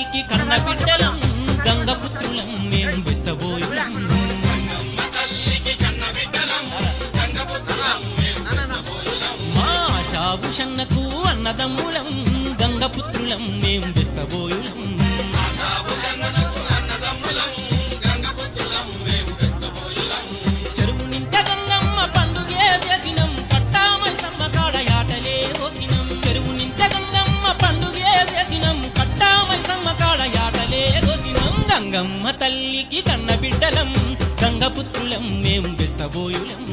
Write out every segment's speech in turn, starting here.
తల్లికి కన్న బిడ్డలం గంగపుత్రులం మేం విస్తబోయులం మా ఆశాభూషణకు అన్నదమ్ములం గంగపుత్రులం మేం విస్తబోయులం చెరువు నింట గంగమ్మ పండుగే చేసినం కట్టామై సమ్మకాడ యాటలే కోసినం చెరువు నింట గంగమ్మ పండుగే చేసినం కట్టామై సమ్మకాడ యాటలే కోసినం గంగమ్మ తల్లికి కన్న బిడ్డలం గంగపుత్రులం మేం విస్తబోయులం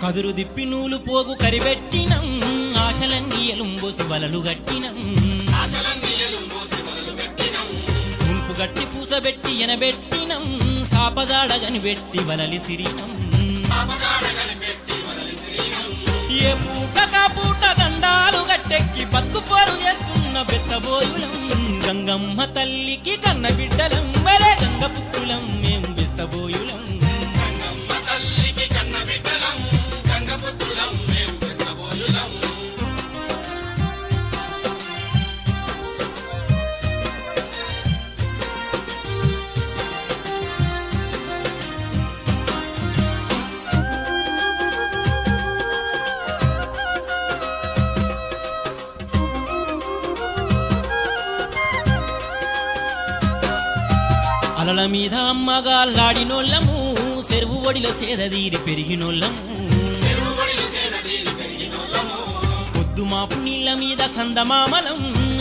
కదురు దిప్పి నూలు పోగు కరిబెట్టినం ఆశలన్నీ ఎలుంబోసి వలలు గట్టినం గుంపు గట్టి పూసబెట్టి ఎనబెట్టినం సాపదాడగని పెట్టి వలలి సిరినం ఏ పూట కా పూట దండాలు గట్టెక్కి బతుకుపోరు చేస్తున్న బెత్తబోయులం గంగమ్మ తల్లికి కన్న బిడ్డలం మరే గంగపుత్రులం మేం బెత్తబోయులం అలల మీద అమ్మగాళ్ళాడినోళ్ళము చెరువు ఒడిలో సేదదీరి పెరిగినోళ్ళము పొద్దు మాపు నీళ్ల మీద సందమామలం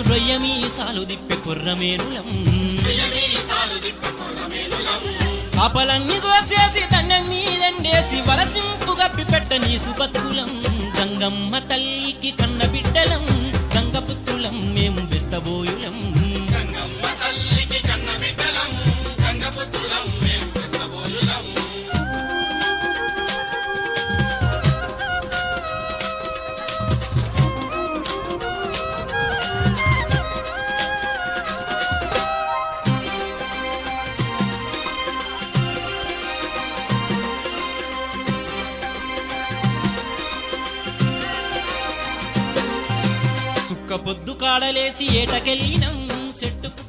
రొయ్య మీసాలు దిప్పే కొర్రమేనులం పాపలన్నీ దోసేసి దండం మీదండేసి వలసింపు గప్పి పెట్ట నీసు బతుకులం గంగమ్మ తల్లికి కన్న బిడ్డలం గంగపుత్రులం మేము బెస్తబోయులం పొద్దు కాడలేసి ఏటకెళ్ళినం చెట్టుకు